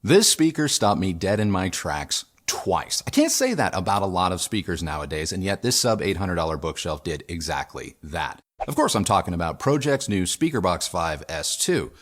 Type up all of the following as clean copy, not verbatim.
This speaker stopped me dead in my tracks twice. I can't say that about a lot of speakers nowadays, and yet this sub $800 bookshelf did exactly that. Of course, I'm talking about ProJect's new Speakerbox 5 S2.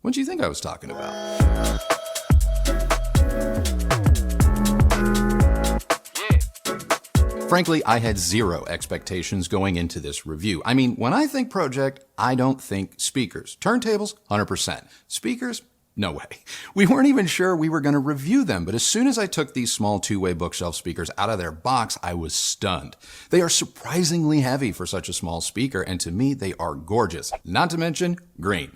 What do you think I was talking about? Frankly, I had zero expectations going into this review. I mean, when I think ProJect, I don't think speakers. Turntables, 100%. Speakers, no way. We weren't even sure we were going to review them, but as soon as I took these small two-way bookshelf speakers out of their box, I was stunned. They are surprisingly heavy for such a small speaker, and to me, they are gorgeous. Not to mention, green.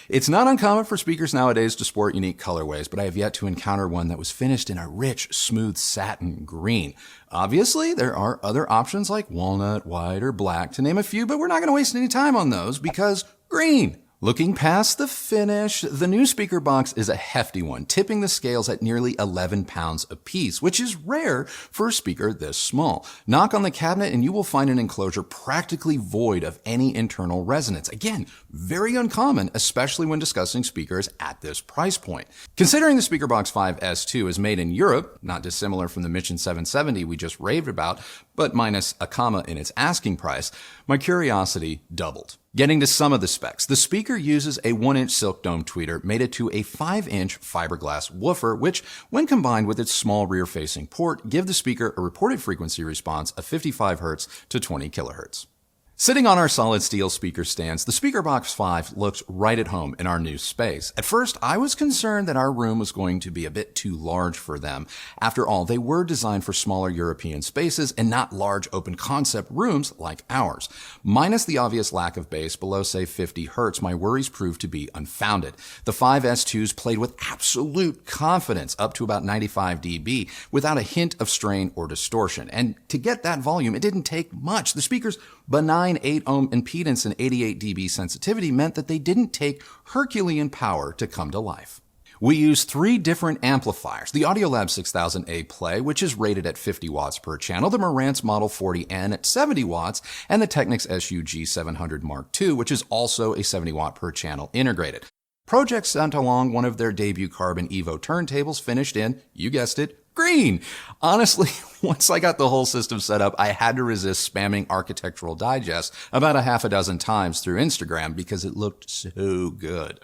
It's not uncommon for speakers nowadays to sport unique colorways, but I have yet to encounter one that was finished in a rich, smooth satin green. Obviously, there are other options like walnut, white, or black, to name a few, but we're not going to waste any time on those because green. Looking past the finish, the new speaker box is a hefty one, tipping the scales at nearly 11 pounds apiece, which is rare for a speaker this small. Knock on the cabinet and you will find an enclosure practically void of any internal resonance. Again, very uncommon, especially when discussing speakers at this price point. Considering the Speakerbox 5 S2 is made in Europe, not dissimilar from the Mission 770 we just raved about, but minus a comma in its asking price, my curiosity doubled. Getting to some of the specs, the speaker uses a 1-inch silk dome tweeter mated to a 5-inch fiberglass woofer, which, when combined with its small rear-facing port, give the speaker a reported frequency response of 55 Hz to 20 kHz. Sitting on our solid steel speaker stands, the Speakerbox 5 looks right at home in our new space. At first, I was concerned that our room was going to be a bit too large for them. After all, they were designed for smaller European spaces and not large open concept rooms like ours. Minus the obvious lack of bass below, say, 50 Hz, my worries proved to be unfounded. The 5 S2s played with absolute confidence up to about 95 dB without a hint of strain or distortion. And to get that volume, it didn't take much. The speaker's benign 8-ohm impedance and 88 dB sensitivity meant that they didn't take Herculean power to come to life. We use 3 different amplifiers, the Audiolab 6000A Play, which is rated at 50 watts per channel, the Marantz Model 40N at 70 watts, and the Technics SUG 700 Mark II, which is also a 70 watt per channel integrated. ProJect sent along one of their debut Carbon Evo turntables finished in, you guessed it, green. Honestly, once I got the whole system set up, I had to resist spamming Architectural Digest about a half a dozen times through Instagram because it looked so good.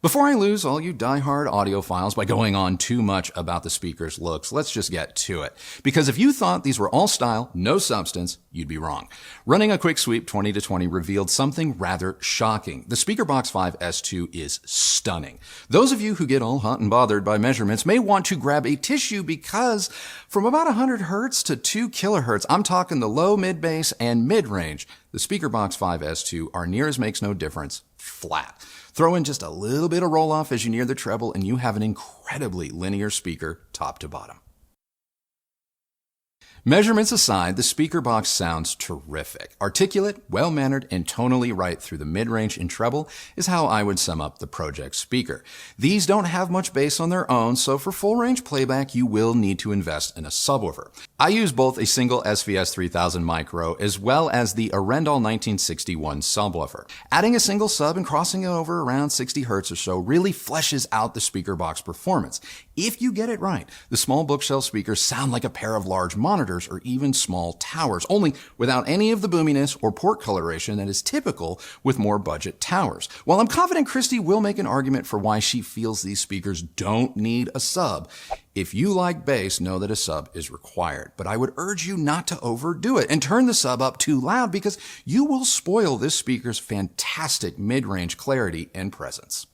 Before I lose all you die-hard audiophiles by going on too much about the speaker's looks, let's just get to it. Because if you thought these were all style, no substance, you'd be wrong. Running a quick sweep 20 to 20 revealed something rather shocking. The Speakerbox 5 S2 is stunning. Those of you who get all hot and bothered by measurements may want to grab a tissue because from about 100 Hz to 2 kHz, I'm talking the low, mid-bass, and mid-range, the Speakerbox 5 S2 are near as makes no difference, flat. Throw in just a little bit of roll-off as you near the treble and you have an incredibly linear speaker top to bottom. Measurements aside, the Speakerbox sounds terrific. Articulate, well-mannered, and tonally right through the mid-range and treble is how I would sum up the ProJect speaker. These don't have much bass on their own, so for full-range playback, you will need to invest in a subwoofer. I use both a single SVS 3000 micro as well as the Arendal 1961 subwoofer. Adding a single sub and crossing it over around 60 Hz or so really fleshes out the Speakerbox performance. If you get it right, the small bookshelf speakers sound like a pair of large monitors or even small towers, only without any of the boominess or port coloration that is typical with more budget towers. While I'm confident Kristi will make an argument for why she feels these speakers don't need a sub, if you like bass, know that a sub is required. But I would urge you not to overdo it and turn the sub up too loud because you will spoil this speaker's fantastic mid-range clarity and presence.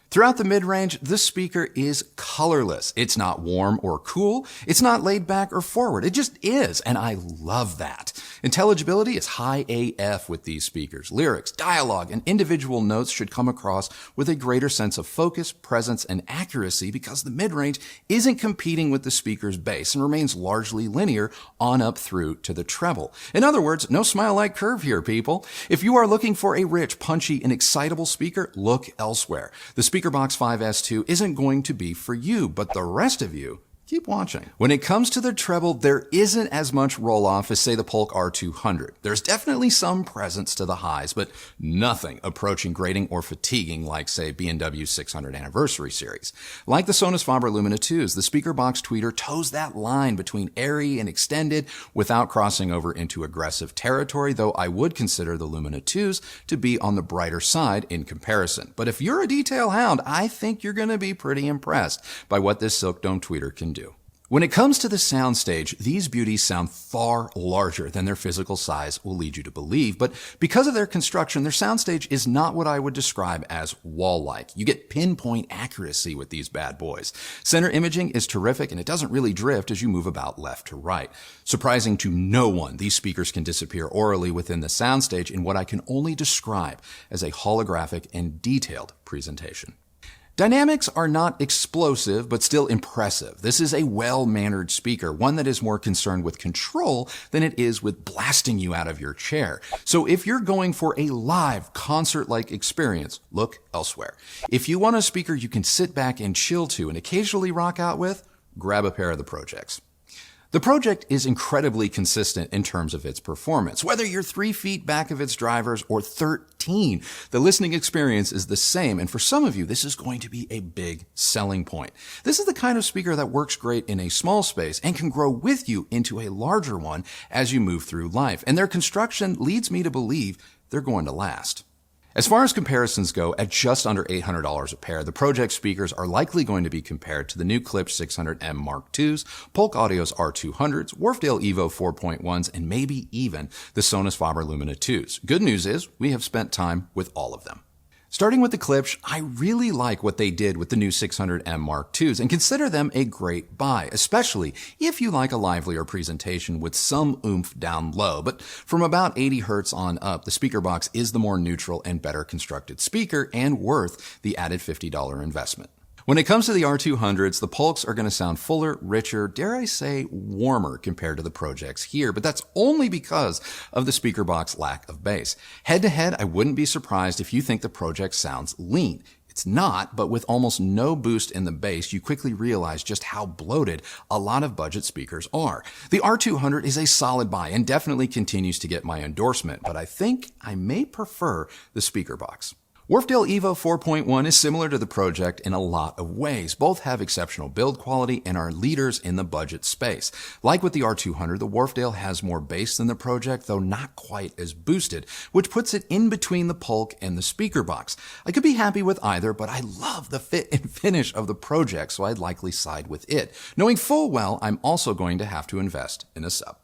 Throughout the mid-range, this speaker is colorless. It's not warm or cool. It's not laid back or forward. It just is, and I love that. Intelligibility is high AF with these speakers. Lyrics, dialogue, and individual notes should come across with a greater sense of focus, presence, and accuracy because the mid-range isn't competing with the speaker's bass and remains largely linear on up through to the treble. In other words, no smile-like curve here, people. If you are looking for a rich, punchy, and excitable speaker, look elsewhere. The Speakerbox 5 S2 isn't going to be for you, but the rest of you keep watching. When it comes to the treble, there isn't as much roll-off as, say, the POLK R200. There's definitely some presence to the highs, but nothing approaching grating or fatiguing like, say, B&W's 600 Anniversary Series. Like the SONUS FABER LUMINA 2s, the Speakerbox tweeter toes that line between airy and extended without crossing over into aggressive territory, though I would consider the LUMINA 2s to be on the brighter side in comparison. But if you're a detail hound, I think you're going to be pretty impressed by what this Silk Dome tweeter can do. When it comes to the soundstage, these beauties sound far larger than their physical size will lead you to believe, but because of their construction, their soundstage is not what I would describe as wall-like. You get pinpoint accuracy with these bad boys. Center imaging is terrific, and it doesn't really drift as you move about left to right. Surprising to no one, these speakers can disappear orally within the soundstage in what I can only describe as a holographic and detailed presentation. Dynamics are not explosive, but still impressive. This is a well-mannered speaker, one that is more concerned with control than it is with blasting you out of your chair. So if you're going for a live concert-like experience, look elsewhere. If you want a speaker you can sit back and chill to and occasionally rock out with, grab a pair of the ProJects. The ProJect is incredibly consistent in terms of its performance. Whether you're 3 feet back of its drivers or 13, the listening experience is the same, and for some of you, this is going to be a big selling point. This is the kind of speaker that works great in a small space and can grow with you into a larger one as you move through life, and their construction leads me to believe they're going to last. As far as comparisons go, at just under $800 a pair, the ProJect speakers are likely going to be compared to the new KLIPSCH 600M Mark IIs, POLK Audio's R200s, WHARFEDALE Evo 4.1s, and maybe even the SONUS FABER LUMINA 2s. Good news is, we have spent time with all of them. Starting with the KLIPSCH, I really like what they did with the new 600M Mark IIs and consider them a great buy, especially if you like a livelier presentation with some oomph down low. But from about 80 Hz on up, the Speakerbox is the more neutral and better constructed speaker and worth the added $50 investment. When it comes to the R200s, the POLKs are going to sound fuller, richer, dare I say warmer compared to the ProJects here, but that's only because of the Speakerbox lack of bass. Head to head, I wouldn't be surprised if you think the ProJect sounds lean. It's not, but with almost no boost in the bass, you quickly realize just how bloated a lot of budget speakers are. The R200 is a solid buy and definitely continues to get my endorsement, but I think I may prefer the Speakerbox. WHARFEDALE Evo 4.1 is similar to the ProJect in a lot of ways. Both have exceptional build quality and are leaders in the budget space. Like with the R200, the WHARFEDALE has more bass than the ProJect, though not quite as boosted, which puts it in between the POLK and the Speakerbox. I could be happy with either, but I love the fit and finish of the ProJect, so I'd likely side with it, knowing full well I'm also going to have to invest in a sub.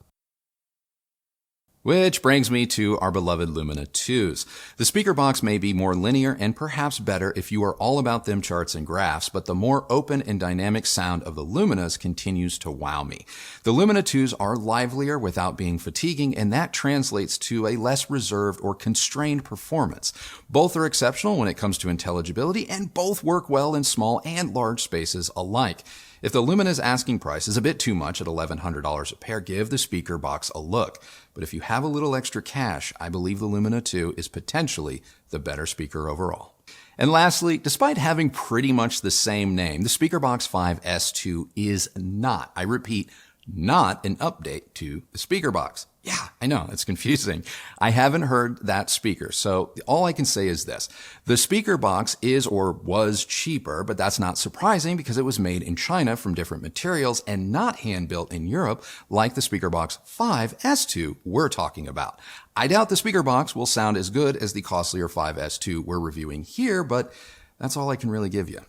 Which brings me to our beloved LUMINA 2s. The Speakerbox may be more linear and perhaps better if you are all about them charts and graphs, but the more open and dynamic sound of the LUMINAs continues to wow me. The LUMINA 2s are livelier without being fatiguing, and that translates to a less reserved or constrained performance. Both are exceptional when it comes to intelligibility, and both work well in small and large spaces alike. If the LUMINA's asking price is a bit too much at $1,100 a pair, give the Speakerbox a look. But if you have a little extra cash, I believe the LUMINA 2 is potentially the better speaker overall. And lastly, despite having pretty much the same name, the Speakerbox 5S2 is not, I repeat, not an update to the Speakerbox. Yeah, I know, it's confusing. I haven't heard that speaker, so all I can say is this. The Speakerbox is or was cheaper, but that's not surprising because it was made in China from different materials and not hand-built in Europe like the Speakerbox 5S2 we're talking about. I doubt the Speakerbox will sound as good as the costlier 5S2 we're reviewing here, but that's all I can really give you.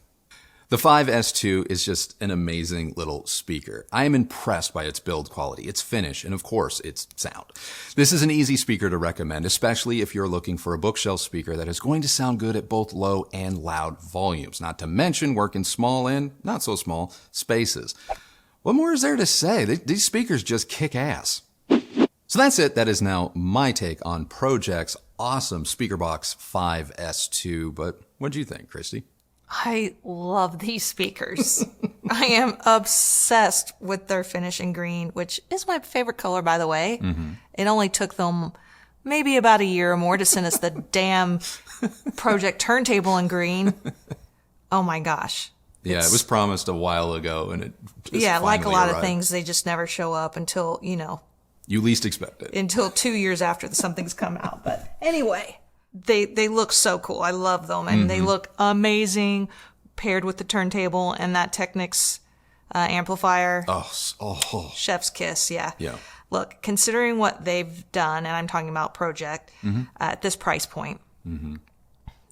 The 5S2 is just an amazing little speaker. I am impressed by its build quality, its finish, and of course, its sound. This is an easy speaker to recommend, especially if you're looking for a bookshelf speaker that is going to sound good at both low and loud volumes, not to mention work in small and not so small spaces. What more is there to say? These speakers just kick ass. So that's it. That is now my take on ProJect's awesome Speakerbox 5S2, but what do you think, Kristi? I love these speakers. I am obsessed with their finish in green, which is my favorite color, by the way. Mm-hmm. It only took them maybe about a year or more to send us the damn ProJect turntable in green. Oh my gosh. Yeah, it was promised a while ago, and it just like a finally lot of arrived. things, they just never show up until, You least expect it. until 2 years after something's come out. But anyway, they look so cool. I love them, and they look amazing paired with the turntable and that Technics amplifier. Oh. Chef's kiss, yeah. Yeah. Look, considering what they've done, and I'm talking about ProJect, at this price point,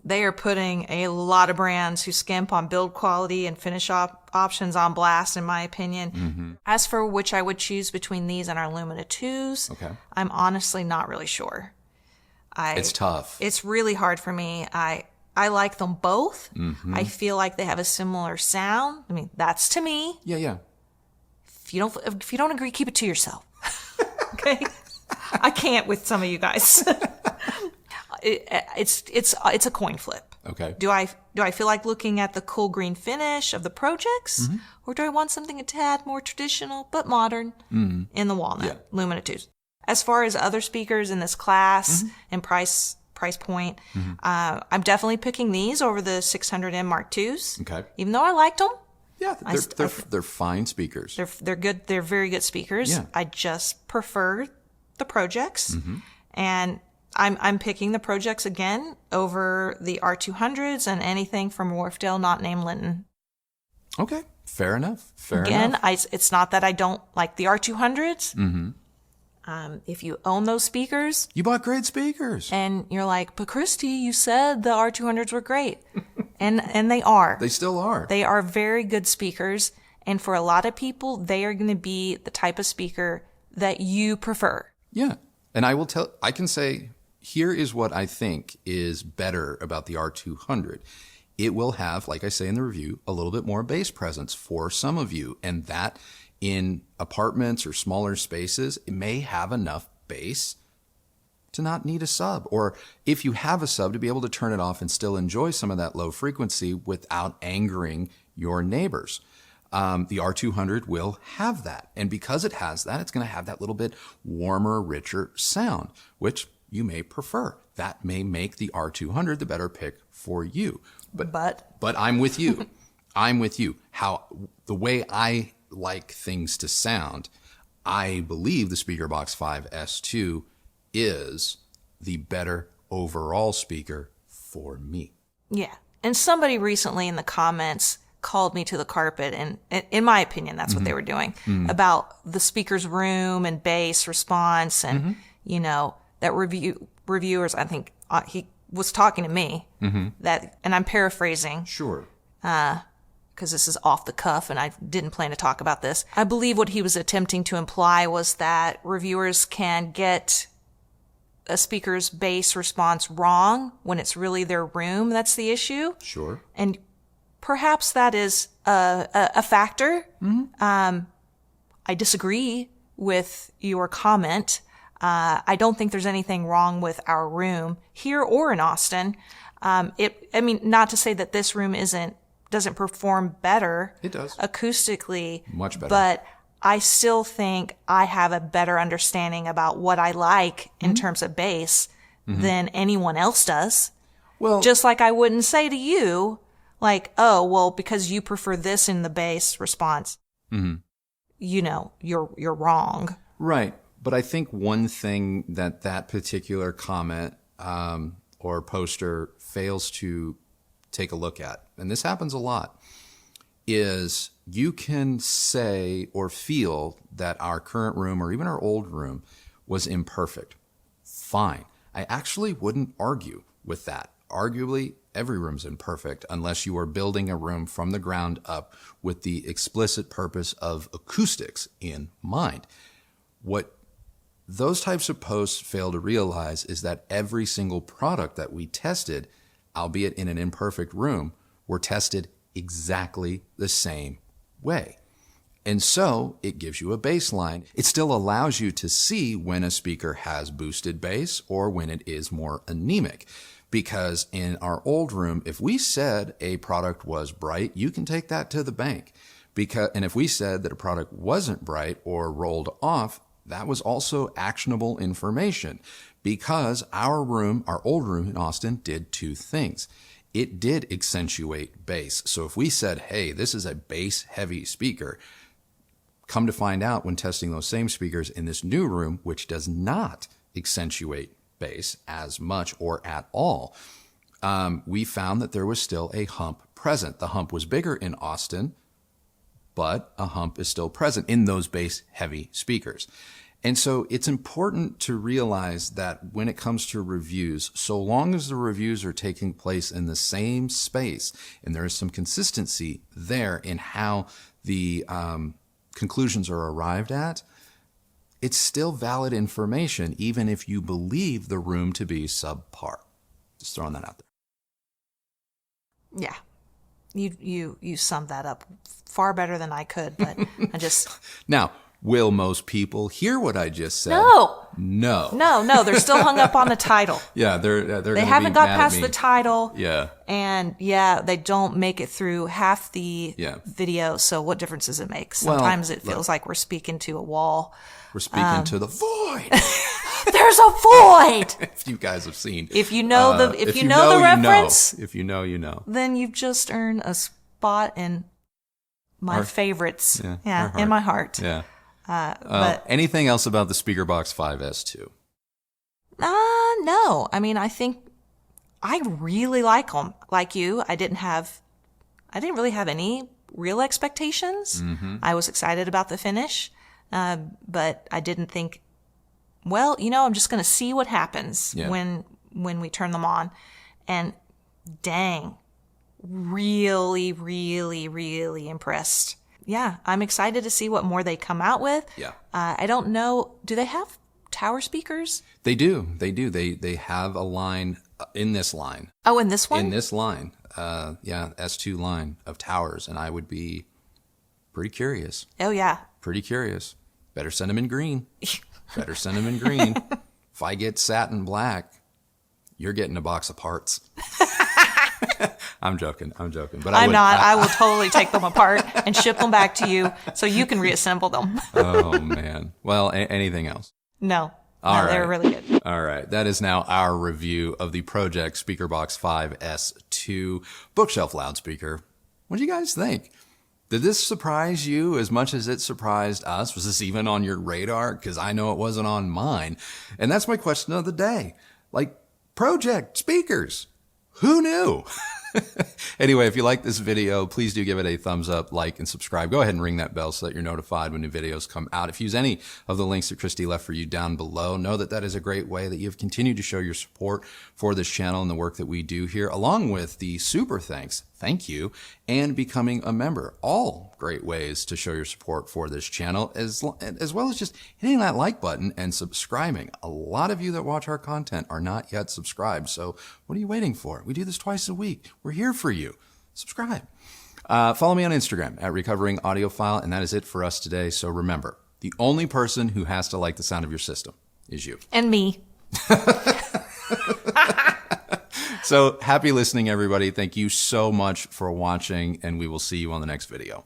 they are putting a lot of brands who skimp on build quality and finish options on blast, in my opinion. As for which I would choose between these and our Lumina 2s, Okay. I'm honestly not really sure. It's tough. It's really hard for me. I like them both. I feel like they have a similar sound. I mean, that's to me. Yeah. If you don't agree, keep it to yourself. Okay? I can't with some of you guys. It's a coin flip. Okay. Do I feel like looking at the cool green finish of the ProJects, or do I want something a tad more traditional but modern in the walnut Lumina 2s? As far as other speakers in this class and price point, I'm definitely picking these over the 600M Mark IIs. Okay. Even though I liked them. Yeah, they're fine speakers. They're good. They're very good speakers. Yeah. I just prefer the ProJects, and I'm picking the ProJects again over the R200s and anything from WHARFEDALE not named Linton. Okay, fair enough. Again, it's not that I don't like the R200s. If you own those speakers, You bought great speakers. and you're like, but Christy, you said the R200s were great, and they are. They still are. They are very good speakers, and for a lot of people, they are going to be the type of speaker that you prefer. Yeah. And I can say, here is what I think is better about the R200. It will have, like I say in the review, a little bit more bass presence for some of you. And that in apartments or smaller spaces, it may have enough bass to not need a sub. Or if you have a sub, to be able to turn it off and still enjoy some of that low frequency without angering your neighbors. The R200 will have that. And because it has that, it's going to have that little bit warmer, richer sound, which you may prefer. That may make the R200 the better pick for you. But I'm with you. I'm with you. The way I like things to sound, I believe the Speakerbox 5S2 is the better overall speaker for me. Yeah. And somebody recently in the comments called me to the carpet, and in my opinion, that's what they were doing, about the speaker's room and bass response, and, that reviewers, I think he was talking to me, that, and I'm paraphrasing. Sure. Because this is off the cuff and I didn't plan to talk about this. I believe what he was attempting to imply was that reviewers can get a speaker's bass response wrong when it's really their room that's the issue. Sure. And perhaps that is a factor. I disagree with your comment. I don't think there's anything wrong with our room here or in Austin. Not to say that this room doesn't perform better. It does. Acoustically. Much better. But I still think I have a better understanding about what I like in terms of bass than anyone else does. Well, Just like I wouldn't say to you, like, oh, well, because you prefer this in the bass response, you're wrong. right. But I think one thing that particular comment or poster fails to take a look at, and this happens a lot, is you can say or feel that our current room or even our old room was imperfect. Fine. I actually wouldn't argue with that. Arguably, every room's imperfect unless you are building a room from the ground up with the explicit purpose of acoustics in mind. What those types of posts fail to realize is that every single product that we tested, albeit in an imperfect room, were tested exactly the same way. And so it gives you a baseline. It still allows you to see when a speaker has boosted bass or when it is more anemic. Because in our old room, if we said a product was bright, you can take that to the bank. And if we said that a product wasn't bright or rolled off, that was also actionable information, because our old room in Austin did two things. it did accentuate bass. So if we said, hey, this is a bass-heavy speaker, come to find out when testing those same speakers in this new room, which does not accentuate bass as much or at all, we found that there was still a hump present. The hump was bigger in Austin, but a hump is still present in those bass-heavy speakers. And so it's important to realize that when it comes to reviews, so long as the reviews are taking place in the same space and there is some consistency there in how the conclusions are arrived at, it's still valid information, even if you believe the room to be subpar. Just throwing that out there. Yeah. You summed that up far better than I could, but I just... Now, will most people hear what I just said? No. No. They're still hung up on the title. Yeah, they're They haven't got past the title. Yeah. And they don't make it through half the video. So what difference does it make? Sometimes it feels like we're speaking to a wall. We're speaking to the void. There's a void. If you guys have seen. If you know the reference. If you know, you know. Then you've just earned a spot in my favorites. Yeah, in my heart. Yeah. But anything else about the Speakerbox 5S2? No. I mean, I think I really like them. Like you, I didn't really have any real expectations. Mm-hmm. I was excited about the finish, but I didn't think, well, I'm just going to see what happens when we turn them on. And dang, really, really, really impressed. Yeah, I'm excited to see what more they come out with. Yeah. I don't know. Do they have tower speakers? They do. They have a line in this line. Oh, in this one? In this line. S2 line of towers. And I would be pretty curious. Oh, yeah. Pretty curious. Better send them in green. Better send them in green. If I get satin black, you're getting a box of parts. I'm joking. But I'm not. I will totally take them apart and ship them back to you so you can reassemble them. Oh, man. Well, anything else? No. All right. They're really good. All right. That is now our review of the ProJect Speakerbox 5S2 bookshelf loudspeaker. What do you guys think? Did this surprise you as much as it surprised us? Was this even on your radar? Because I know it wasn't on mine. And that's my question of the day. Like, ProJect speakers. Who knew? Anyway, if you like this video, please do give it a thumbs up, like, and subscribe. Go ahead and ring that bell so that you're notified when new videos come out. If you use any of the links that Kristi left for you down below, know that that is a great way that you've continued to show your support for this channel and the work that we do here, along with the super thank you, and becoming a member. All great ways to show your support for this channel, as well as just hitting that like button and subscribing. A lot of you that watch our content are not yet subscribed, so what are you waiting for? We do this twice a week. We're here for you. Subscribe. Follow me on Instagram at Recovering Audiophile, and that is it for us today. So remember, the only person who has to like the sound of your system is you. And me. So happy listening, everybody. Thank you so much for watching, and we will see you on the next video.